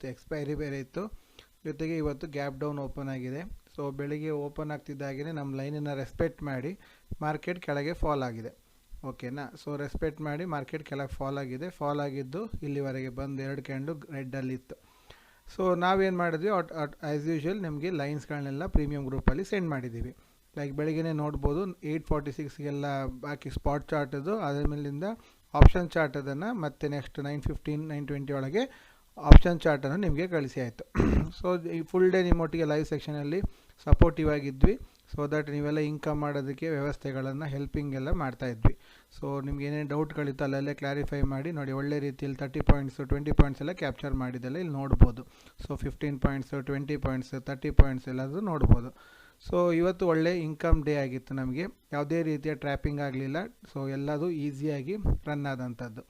ಇವತ್ತು ಎಕ್ಸ್ಪೈರಿ ಬೇರೆ ಇತ್ತು, ಜೊತೆಗೆ ಇವತ್ತು ಗ್ಯಾಪ್ ಡೌನ್ ಓಪನ್ ಆಗಿದೆ. ಸೊ ಬೆಳಿಗ್ಗೆ ಓಪನ್ ಆಗ್ತಿದ್ದಾಗೇ ನಮ್ಮ ಲೈನನ್ನು ರೆಸ್ಪೆಕ್ಟ್ ಮಾಡಿ ಮಾರ್ಕೆಟ್ ಕೆಳಗೆ ಫಾಲ್ ಆಗಿದೆ. ಓಕೆನಾ. ಸೊ ರೆಸ್ಪೆಕ್ಟ್ ಮಾಡಿ ಮಾರ್ಕೆಟ್ ಕೆಳಗೆ ಫಾಲ್ ಆಗಿದೆ. ಫಾಲ್ ಆಗಿದ್ದು ಇಲ್ಲಿವರೆಗೆ ಬಂದು 2 ಕ್ಯಾಂಡಲ್ ರೆಡ್ಡಲ್ಲಿತ್ತು. ಸೊ ನಾವೇನು ಮಾಡಿದ್ವಿ, ಆ್ಯಸ್ ಯೂಶ್ವಲ್ ನಿಮಗೆ ಲೈನ್ಸ್ಗಳನ್ನೆಲ್ಲ ಪ್ರೀಮಿಯಂ ಗ್ರೂಪಲ್ಲಿ ಸೆಂಡ್ ಮಾಡಿದ್ದೀವಿ. ಲೈಕ್ ಬೆಳಗ್ಗೆ ನೋಡ್ಬೋದು 8:46ಗೆಲ್ಲ ಬಾಕಿ ಸ್ಪಾಟ್ ಚಾರ್ಟದು, ಅದ್ರ ಮೇಲಿಂದ ಆಪ್ಷನ್ ಚಾರ್ಟ್ ಅದನ್ನು ಮತ್ತು ನೆಕ್ಸ್ಟ್ 9:15 9:20 ಒಳಗೆ ಆಪ್ಷನ್ ಚಾರ್ಟನ್ನು ನಿಮಗೆ ಕಳಿಸಿ ಆಯಿತು. ಸೊ ಈ ಫುಲ್ ಡೇ ನಿಮ್ಮೊಟ್ಟಿಗೆ ಲೈವ್ ಸೆಕ್ಷನಲ್ಲಿ ಸಪೋರ್ಟಿವ್ ಆಗಿದ್ವಿ. ಸೊ ದಟ್ ನೀವೆಲ್ಲ ಇನ್ಕಮ್ ಮಾಡೋದಕ್ಕೆ ವ್ಯವಸ್ಥೆಗಳನ್ನು ಹೆಲ್ಪಿಂಗ್ ಎಲ್ಲ ಮಾಡ್ತಾಯಿದ್ವಿ. ಸೊ ನಿಮ್ಗೆ ಏನೇನು ಡೌಟ್ಗಳಿತ್ತು ಅಲ್ಲೆಲ್ಲ ಕ್ಲಾರಿಫೈ ಮಾಡಿ ನೋಡಿ. ಒಳ್ಳೆ ರೀತಿಯಲ್ಲಿ 30 ಪಾಯಿಂಟ್ಸು 20 ಪಾಯಿಂಟ್ಸ್ ಎಲ್ಲ ಕ್ಯಾಪ್ಚರ್ ಮಾಡಿದ್ದೆಲ್ಲ ಇಲ್ಲಿ ನೋಡ್ಬೋದು. ಸೊ 15 ಪಾಯಿಂಟ್ಸು 20 ಪಾಯಿಂಟ್ಸು 30 ಪಾಯಿಂಟ್ಸ್ ಎಲ್ಲದು ನೋಡ್ಬೋದು. ಸೊ ಇವತ್ತು ಒಳ್ಳೆ ಇನ್ಕಮ್ ಡೇ ಆಗಿತ್ತು ನಮಗೆ, ಯಾವುದೇ ರೀತಿಯ ಟ್ರ್ಯಾಪಿಂಗ್ ಆಗಲಿಲ್ಲ. ಸೊ ಎಲ್ಲದು ಈಸಿಯಾಗಿ ರನ್ ಆದಂಥದ್ದು.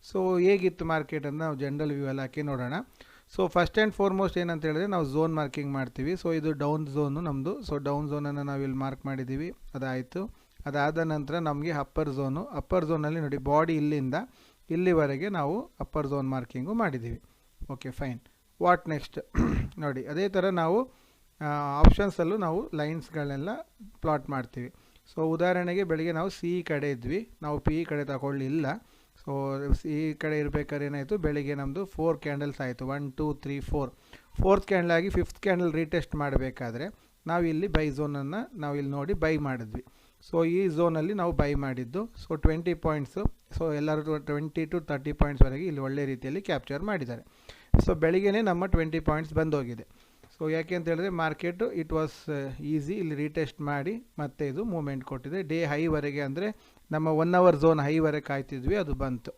ಸೊ ಹೇಗಿತ್ತು ಮಾರ್ಕೆಟ್ ಅಂತ ನಾವು ಜನರಲ್ ವ್ಯೂ ಎಲ್ಲ ಹಾಕಿ ನೋಡೋಣ. ಸೊ ಫಸ್ಟ್ ಆ್ಯಂಡ್ ಫಾರ್ಮೋಸ್ಟ್ ಏನಂತ ಹೇಳಿದ್ರೆ ನಾವು ಝೋನ್ ಮಾರ್ಕಿಂಗ್ ಮಾಡ್ತೀವಿ. ಸೊ ಇದು ಡೌನ್ ಝೋನು ನಮ್ಮದು. ಸೊ ಡೌನ್ ಝೋನನ್ನು ನಾವು ಇಲ್ಲಿ ಮಾರ್ಕ್ ಮಾಡಿದ್ದೀವಿ, ಅದಾಯಿತು. ಅದಾದ ನಂತರ ನಮಗೆ ಅಪ್ಪರ್ ಝೋನಲ್ಲಿ ನೋಡಿ ಬಾಡಿ ಇಲ್ಲಿಂದ ಇಲ್ಲಿವರೆಗೆ ನಾವು ಅಪ್ಪರ್ ಝೋನ್ ಮಾರ್ಕಿಂಗು ಮಾಡಿದ್ದೀವಿ. Okay fine. ವಾಟ್ ನೆಕ್ಸ್ಟ್ ನೋಡಿ, ಅದೇ ಥರ ನಾವು ಆಪ್ಷನ್ಸಲ್ಲೂ ನಾವು ಲೈನ್ಸ್ಗಳನ್ನೆಲ್ಲ ಪ್ಲಾಟ್ ಮಾಡ್ತೀವಿ. ಸೊ ಉದಾಹರಣೆಗೆ ಬೆಳಿಗ್ಗೆ ನಾವು ಸಿ ಕಡೆ ಇದ್ವಿ, ನಾವು ಪಿ ಕಡೆ ತಗೊಳ್ಳಿಲ್ಲ. ಸೊ ಸಿ ಕಡೆ ಇರಬೇಕಾದ್ರೆ ಏನಾಯಿತು, ಬೆಳಿಗ್ಗೆ ನಮ್ಮದು 4 ಕ್ಯಾಂಡಲ್ಸ್ ಆಯಿತು. 1 2 3 4 4th ಕ್ಯಾಂಡಲ್ ಆಗಿ 5th ಕ್ಯಾಂಡಲ್ ರೀಟೆಸ್ಟ್ ಮಾಡಬೇಕಾದ್ರೆ ನಾವು ಇಲ್ಲಿ ಬೈ ಝೋನನ್ನು ನಾವು ಇಲ್ಲಿ ನೋಡಿ ಬೈ ಮಾಡಿದ್ವಿ. ಸೊ ಈ ಝೋನಲ್ಲಿ ನಾವು ಬೈ ಮಾಡಿದ್ದು. So 20 points. ಸೊ ಎಲ್ಲರೂ 20 to 30 ಪಾಯಿಂಟ್ಸ್ವರೆಗೆ ಇಲ್ಲಿ ಒಳ್ಳೆ ರೀತಿಯಲ್ಲಿ ಕ್ಯಾಪ್ಚರ್ ಮಾಡಿದ್ದಾರೆ. ಸೊ ಬೆಳಿಗ್ಗೆ ನಮ್ಮ 20 ಪಾಯಿಂಟ್ಸ್ ಬಂದೋಗಿದೆ. ಸೊ ಯಾಕೆ ಅಂತ ಹೇಳಿದ್ರೆ ಮಾರ್ಕೆಟು ಇಟ್ ವಾಸ್ ಈಸಿ, ಇಲ್ಲಿ ರೀಟೆಸ್ಟ್ ಮಾಡಿ ಮತ್ತೆ ಇದು ಮೂಮೆಂಟ್ ಕೊಟ್ಟಿದೆ. ಡೇ ಹೈವರೆಗೆ ಅಂದರೆ ನಮ್ಮ 1 hour ಝೋನ್ ಹೈವರೆಗೆ ಕಾಯ್ತಿದ್ವಿ, ಅದು ಬಂತು.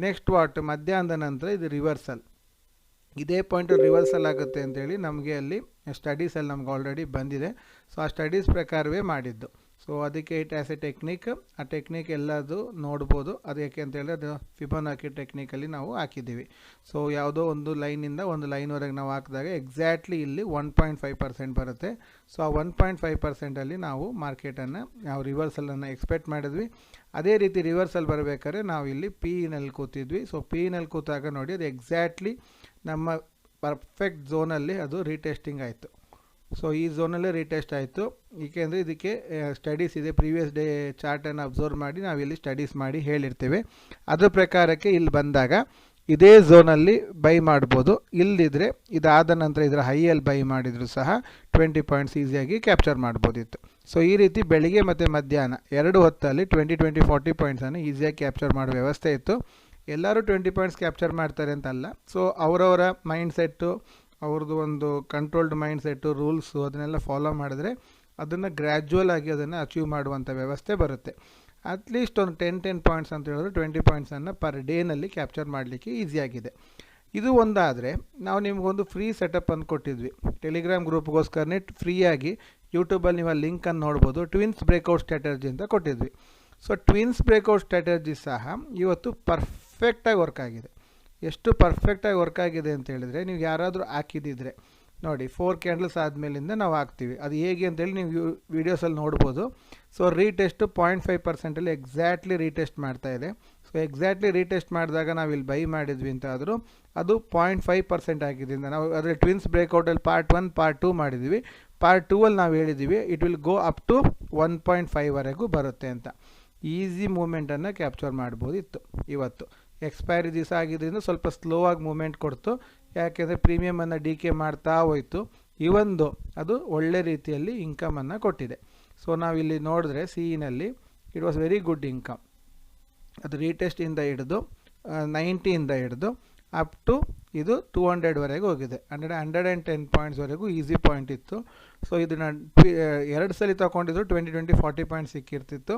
ನೆಕ್ಸ್ಟ್ ವಾಟ್, ಮಧ್ಯಾಹ್ನದ ನಂತರ ಇದು ರಿವರ್ಸಲ್. ಇದೇ ಪಾಯಿಂಟ್ ರಿವರ್ಸಲ್ ಆಗುತ್ತೆ ಅಂತೇಳಿ ನಮಗೆ ಅಲ್ಲಿ ಸ್ಟಡೀಸಲ್ಲಿ ನಮ್ಗೆ ಆಲ್ರೆಡಿ ಬಂದಿದೆ. ಸೊ ಆ ಸ್ಟಡೀಸ್ ಪ್ರಕಾರವೇ ಮಾಡಿದ್ದು. ಸೊ ಅದಕ್ಕೆ ಇಟ್ ಆ್ಯಸ್ ಎ ಟೆಕ್ನಿಕ್, ಆ ಟೆಕ್ನಿಕ್ ಎಲ್ಲದು ನೋಡ್ಬೋದು. ಅದು ಯಾಕೆ ಅಂತ ಹೇಳಿದ್ರೆ ಅದು ಫಿಬೊನಾಕಿ ಟೆಕ್ನಿಕಲ್ಲಿ ನಾವು ಹಾಕಿದ್ದೀವಿ. ಸೊ ಯಾವುದೋ ಒಂದು ಲೈನಿಂದ ಒಂದು ಲೈನ್ವರೆಗೆ ನಾವು ಹಾಕಿದಾಗ ಎಕ್ಸಾಕ್ಟ್ಲಿ ಇಲ್ಲಿ 1.5% ಬರುತ್ತೆ. ಸೊ ಆ 1.5%ಅಲ್ಲಿ ನಾವು ಮಾರ್ಕೆಟನ್ನು ನಾವು ರಿವರ್ಸಲನ್ನು ಎಕ್ಸ್ಪೆಕ್ಟ್ ಮಾಡಿದ್ವಿ. ಅದೇ ರೀತಿ ರಿವರ್ಸಲ್ ಬರಬೇಕಾದ್ರೆ ನಾವು ಇಲ್ಲಿ ಪಿನಲ್ಲಿ ಕೂತಿದ್ವಿ. ಸೊ ಪಿನಲ್ಲಿ ಕೂತಾಗ ನೋಡಿ ಅದು ಎಕ್ಸಾಕ್ಟ್ಲಿ ನಮ್ಮ ಪರ್ಫೆಕ್ಟ್ ಝೋನಲ್ಲಿ ಅದು ರೀಟೆಸ್ಟಿಂಗ್ ಆಯಿತು. ಸೊ ಈ ಝೋನಲ್ಲೇ ರೀಟೆಸ್ಟ್ ಆಯಿತು. ಏಕೆಂದರೆ ಇದಕ್ಕೆ ಸ್ಟಡೀಸ್ ಇದೆ, ಪ್ರೀವಿಯಸ್ ಡೇ ಚಾರ್ಟನ್ನು ಅಬ್ಸರ್ವ್ ಮಾಡಿ ನಾವಿಲ್ಲಿ ಸ್ಟಡೀಸ್ ಮಾಡಿ ಹೇಳಿರ್ತೇವೆ. ಅದ್ರ ಪ್ರಕಾರಕ್ಕೆ ಇಲ್ಲಿ ಬಂದಾಗ ಇದೇ ಝೋನಲ್ಲಿ ಬೈ ಮಾಡ್ಬೋದು. ಇಲ್ಲಿದ್ದರೆ ಇದಾದ ನಂತರ ಇದರ ಹೈಯಲ್ಲಿ ಬೈ ಮಾಡಿದರೂ ಸಹ 20 ಪಾಯಿಂಟ್ಸ್ ಈಸಿಯಾಗಿ ಕ್ಯಾಪ್ಚರ್ ಮಾಡ್ಬೋದಿತ್ತು. ಸೊ ಈ ರೀತಿ ಬೆಳಿಗ್ಗೆ ಮತ್ತು ಮಧ್ಯಾಹ್ನ 2 ಹೊತ್ತಲ್ಲಿ 20 20 40 ಪಾಯಿಂಟ್ಸನ್ನು ಈಸಿಯಾಗಿ ಕ್ಯಾಪ್ಚರ್ ಮಾಡೋ ವ್ಯವಸ್ಥೆ ಇತ್ತು. ಎಲ್ಲರೂ 20 ಪಾಯಿಂಟ್ಸ್ ಕ್ಯಾಪ್ಚರ್ ಮಾಡ್ತಾರೆ ಅಂತಲ್ಲ. ಸೊ ಅವರವರ ಮೈಂಡ್ಸೆಟ್ಟು, ಅವ್ರದ್ದು ಒಂದು ಕಂಟ್ರೋಲ್ಡ್ ಮೈಂಡ್ಸೆಟ್ಟು, ರೂಲ್ಸು ಅದನ್ನೆಲ್ಲ ಫಾಲೋ ಮಾಡಿದ್ರೆ ಅದನ್ನು ಗ್ರ್ಯಾಜುವಲ್ ಆಗಿ ಅದನ್ನು ಅಚೀವ್ ಮಾಡುವಂಥ ವ್ಯವಸ್ಥೆ ಬರುತ್ತೆ. ಅಟ್ಲೀಸ್ಟ್ ಒಂದು 10 ಪಾಯಿಂಟ್ಸ್ ಅಂತ ಹೇಳಿದ್ರೆ 20 ಪಾಯಿಂಟ್ಸನ್ನು ಪರ್ ಡೇನಲ್ಲಿ ಕ್ಯಾಪ್ಚರ್ ಮಾಡಲಿಕ್ಕೆ ಈಸಿಯಾಗಿದೆ. ಇದು ಒಂದಾದರೆ ನಾವು ನಿಮಗೊಂದು ಫ್ರೀ ಸೆಟಪ್ ಅಂತ ಕೊಟ್ಟಿದ್ವಿ ಟೆಲಿಗ್ರಾಮ್ ಗ್ರೂಪ್ಗೋಸ್ಕರನೇ. ಫ್ರೀಯಾಗಿ ಯೂಟ್ಯೂಬಲ್ಲಿ ನೀವು ಲಿಂಕನ್ನು ನೋಡ್ಬೋದು. ಟ್ವಿನ್ಸ್ ಬ್ರೇಕ್ಔಟ್ ಸ್ಟ್ರಾಟಜಿ ಅಂತ ಕೊಟ್ಟಿದ್ವಿ. ಸೊ ಟ್ವಿನ್ಸ್ ಬ್ರೇಕ್ಔಟ್ ಸ್ಟ್ರಾಟಜಿ ಸಹ ಇವತ್ತು ಪರ್ಫೆಕ್ಟಾಗಿ ವರ್ಕ್ ಆಗಿದೆ. ಎಷ್ಟು ಪರ್ಫೆಕ್ಟಾಗಿ ವರ್ಕ್ ಆಗಿದೆ ಅಂತ ಹೇಳಿದ್ರೆ, ನೀವು ಯಾರಾದರೂ ಹಾಕಿದ್ದಿದ್ರೆ ನೋಡಿ 4 ಕ್ಯಾಂಡಲ್ಸ್ ಆದಮೇಲಿಂದ ನಾವು ಹಾಕ್ತೀವಿ. ಅದು ಹೇಗೆ ಅಂತೇಳಿ ನೀವು ವೀಡಿಯೋಸಲ್ಲಿ ನೋಡ್ಬೋದು. ಸೊ ರೀಟೆಸ್ಟು 0.5%ಅಲ್ಲಿ ಎಕ್ಸಾಕ್ಟ್ಲಿ ರೀಟೆಸ್ಟ್ ಮಾಡ್ತಾಯಿದೆ. ಸೊ ಎಕ್ಸಾಕ್ಟ್ಲಿ ರೀಟೆಸ್ಟ್ ಮಾಡಿದಾಗ ನಾವು ಇಲ್ಲಿ ಬೈ ಮಾಡಿದ್ವಿ ಅಂತ ಆದರೂ ಅದು 0.5% ಆಗಿದ್ದರಿಂದ ನಾವು ಅದರಲ್ಲಿ ಟ್ವಿನ್ಸ್ ಬ್ರೇಕ್ಔಟಲ್ಲಿ ಪಾರ್ಟ್ 1 ಪಾರ್ಟ್ 2 ಮಾಡಿದ್ವಿ. ಪಾರ್ಟ್ 2ಅಲ್ಲಿ ನಾವು ಹೇಳಿದ್ದೀವಿ it will go up to 1.5ವರೆಗೂ ಬರುತ್ತೆ ಅಂತ. ಈಸಿ ಮೂಮೆಂಟನ್ನು ಕ್ಯಾಪ್ಚರ್ ಮಾಡ್ಬೋದಿತ್ತು. ಇವತ್ತು ಎಕ್ಸ್ಪೈರಿ ದಿವಸ ಆಗಿದ್ದರಿಂದ ಸ್ವಲ್ಪ ಸ್ಲೋ ಆಗಿ ಮೂಮೆಂಟ್ ಕೊಡ್ತು. ಯಾಕೆಂದರೆ ಪ್ರೀಮಿಯಮನ್ನು ಡಿ ಕೆ ಮಾಡ್ತಾ ಹೋಯಿತು. ಇವೊಂದು ಅದು ಒಳ್ಳೆ ರೀತಿಯಲ್ಲಿ ಇನ್ಕಮನ್ನು ಕೊಟ್ಟಿದೆ. ಸೊ ನಾವಿಲ್ಲಿ ನೋಡಿದ್ರೆ ಸಿಇನಲ್ಲಿ it was very good income. ಅದು ರೀಟೆಸ್ಟಿಂದ ಹಿಡಿದು 90ಇಂದ ಹಿಡಿದು ಅಪ್ ಟು ಇದು 200ವರೆಗೂ ಹೋಗಿದೆ. 110 ಪಾಯಿಂಟ್ಸ್ವರೆಗೂ ಈಸಿ ಪಾಯಿಂಟ್ ಇತ್ತು. ಸೊ ಇದನ್ನು 2 ಸಲ ತೊಗೊಂಡಿದ್ರು 20 20 40 ಪಾಯಿಂಟ್ಸ್ ಸಿಕ್ಕಿರ್ತಿತ್ತು.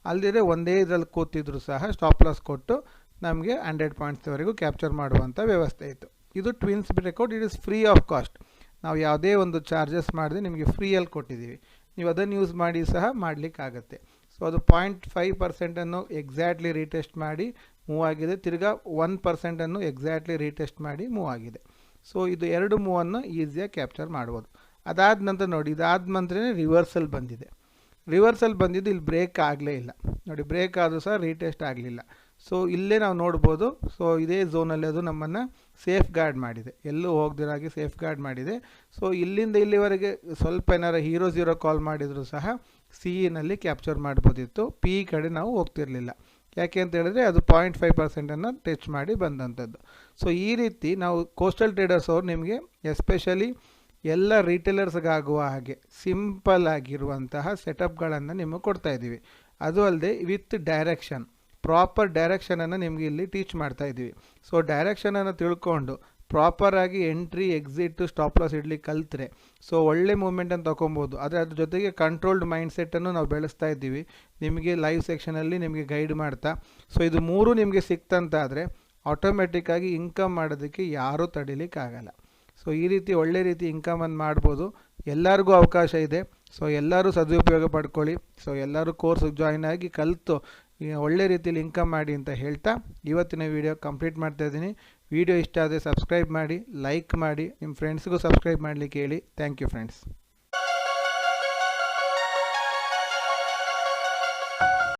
ಅಲ್ಲದೆ ಒಂದೇ ಇದರಲ್ಲಿ ಕೂತಿದ್ರು ಸಹ ಸ್ಟಾಪ್ ಲಾಸ್ ಕೊಟ್ಟು ನಮಗೆ 100 ಪಾಯಿಂಟ್ಸ್ವರೆಗೂ ಕ್ಯಾಪ್ಚರ್ ಮಾಡುವಂಥ ವ್ಯವಸ್ಥೆ ಇತ್ತು. ಇದು twins breakout. It is free of cost. ನಾವು ಯಾವುದೇ ಒಂದು ಚಾರ್ಜಸ್ ಮಾಡಿದೆ ನಿಮಗೆ ಫ್ರೀಯಲ್ಲಿ ಕೊಟ್ಟಿದ್ದೀವಿ. ನೀವು ಅದನ್ನು ಯೂಸ್ ಮಾಡಿ ಸಹ ಮಾಡಲಿಕ್ಕಾಗತ್ತೆ. ಸೊ ಅದು 0.5%ಅನ್ನು ಎಕ್ಸಾಕ್ಟ್ಲಿ ರೀಟೆಸ್ಟ್ ಮಾಡಿ ಮೂವ್ ಆಗಿದೆ. ತಿರ್ಗಾ 1%ಅನ್ನು ಎಕ್ಸಾಕ್ಟ್ಲಿ ರೀಟೆಸ್ಟ್ ಮಾಡಿ ಮೂವ್ ಆಗಿದೆ. ಸೊ ಇದು 2 ಮೂವನ್ನು ಈಸಿಯಾಗಿ ಕ್ಯಾಪ್ಚರ್ ಮಾಡ್ಬೋದು. ಅದಾದ ನಂತರ ನೋಡಿ, ಇದಾದ ನಂತರ ರಿವರ್ಸಲ್ ಬಂದಿದೆ. ರಿವರ್ಸಲ್ ಬಂದಿದ್ದು ಇಲ್ಲಿ ಬ್ರೇಕ್ ಆಗಲೇ ಇಲ್ಲ ನೋಡಿ. ಬ್ರೇಕ್ ಆದರೂ ಸಹ ರೀಟೆಸ್ಟ್ ಆಗಲಿಲ್ಲ. ಸೊ ಇಲ್ಲೇ ನಾವು ನೋಡ್ಬೋದು. ಸೊ ಇದೇ ಝೋನಲ್ಲಿ ಅದು ನಮ್ಮನ್ನು ಸೇಫ್ ಗಾರ್ಡ್ ಮಾಡಿದೆ, ಎಲ್ಲೂ ಹೋಗ್ದಿರಾಗಿ ಸೇಫ್ ಗಾರ್ಡ್ ಮಾಡಿದೆ. ಸೊ ಇಲ್ಲಿಂದ ಇಲ್ಲಿವರೆಗೆ ಸ್ವಲ್ಪ ಏನಾರು ಹೀರೋ ಝೀರೋ ಕಾಲ್ ಮಾಡಿದರೂ ಸಹ ಸಿ ಇನಲ್ಲಿ ಕ್ಯಾಪ್ಚರ್ ಮಾಡ್ಬೋದಿತ್ತು, ಪಿ ಇ ಕಡೆ ನಾವು ಹೋಗ್ತಿರಲಿಲ್ಲ. ಯಾಕೆ ಅಂತ ಹೇಳಿದ್ರೆ ಅದು 0.5% ಟಚ್ ಮಾಡಿ ಬಂದಂಥದ್ದು. ಸೊ ಈ ರೀತಿ ನಾವು ಕೋಸ್ಟಲ್ ಟ್ರೇಡರ್ಸ್ ಅವ್ರು ನಿಮಗೆ ಎಸ್ಪೆಷಲಿ ಎಲ್ಲ ರೀಟೇಲರ್ಸ್ಗಾಗುವ ಹಾಗೆ ಸಿಂಪಲ್ ಆಗಿರುವಂತಹ ಸೆಟಪ್ಗಳನ್ನು ನಿಮಗೆ ಕೊಡ್ತಾ ಇದ್ದೀವಿ. ಅದು ಅಲ್ಲದೆ ವಿತ್ ಡೈರೆಕ್ಷನ್, ಪ್ರಾಪರ್ ಡೈರೆಕ್ಷನನ್ನು ನಿಮಗೆ ಇಲ್ಲಿ ಟೀಚ್ ಮಾಡ್ತಾ ಇದ್ದೀವಿ. ಸೊ ಡೈರೆಕ್ಷನನ್ನು ತಿಳ್ಕೊಂಡು ಪ್ರಾಪರಾಗಿ ಎಂಟ್ರಿ ಎಕ್ಸಿಟ್ ಸ್ಟಾಪ್ ಲಾಸ್ ಇಡ್ಲಿಕ್ಕೆ ಕಲಿತ್ರೆ ಸೊ ಒಳ್ಳೆ ಮೂಮೆಂಟನ್ನು ತೊಗೊಬೋದು. ಆದರೆ ಅದ್ರ ಜೊತೆಗೆ ಕಂಟ್ರೋಲ್ಡ್ ಮೈಂಡ್ಸೆಟ್ಟನ್ನು ನಾವು ಬೆಳೆಸ್ತಾ ಇದ್ದೀವಿ ನಿಮಗೆ ಲೈವ್ ಸೆಕ್ಷನಲ್ಲಿ ನಿಮಗೆ ಗೈಡ್ ಮಾಡ್ತಾ. ಸೊ ಇದು ಮೂರು ನಿಮಗೆ ಸಿಕ್ತಂತಾದರೆ ಆಟೋಮೆಟಿಕ್ಕಾಗಿ ಇನ್ಕಮ್ ಮಾಡೋದಕ್ಕೆ ಯಾರೂ ತಡಿಲಿಕ್ಕಾಗಲ್ಲ. ಸೊ ಈ ರೀತಿ ಒಳ್ಳೆ ರೀತಿ ಇನ್ಕಮನ್ನು ಮಾಡ್ಬೋದು, ಎಲ್ಲರಿಗೂ ಅವಕಾಶ ಇದೆ. ಸೊ ಎಲ್ಲರೂ ಸದುಪಯೋಗ ಪಡ್ಕೊಳ್ಳಿ. ಸೊ ಎಲ್ಲರೂ ಕೋರ್ಸಿಗೆ ಜಾಯ್ನ್ ಆಗಿ ಕಲಿತು ಒಳ್ಳೆ ರೀತಿಯಲ್ಲಿ ಇನ್ಕಮ್ ಮಾಡಿ ಅಂತ ಹೇಳ್ತಾ ಇವತ್ತಿನ ವಿಡಿಯೋ ಕಂಪ್ಲೀಟ್ ಮಾಡ್ತಾ ಇದ್ದೀನಿ. ವಿಡಿಯೋ ಇಷ್ಟ ಆದರೆ ಸಬ್ಸ್ಕ್ರೈಬ್ ಮಾಡಿ, ಲೈಕ್ ಮಾಡಿ, ನಿಮ್ಮ ಫ್ರೆಂಡ್ಸ್ಗೂ ಸಬ್ಸ್ಕ್ರೈಬ್ ಮಾಡಲಿಕ್ಕೆ ಹೇಳಿ. Thank you friends.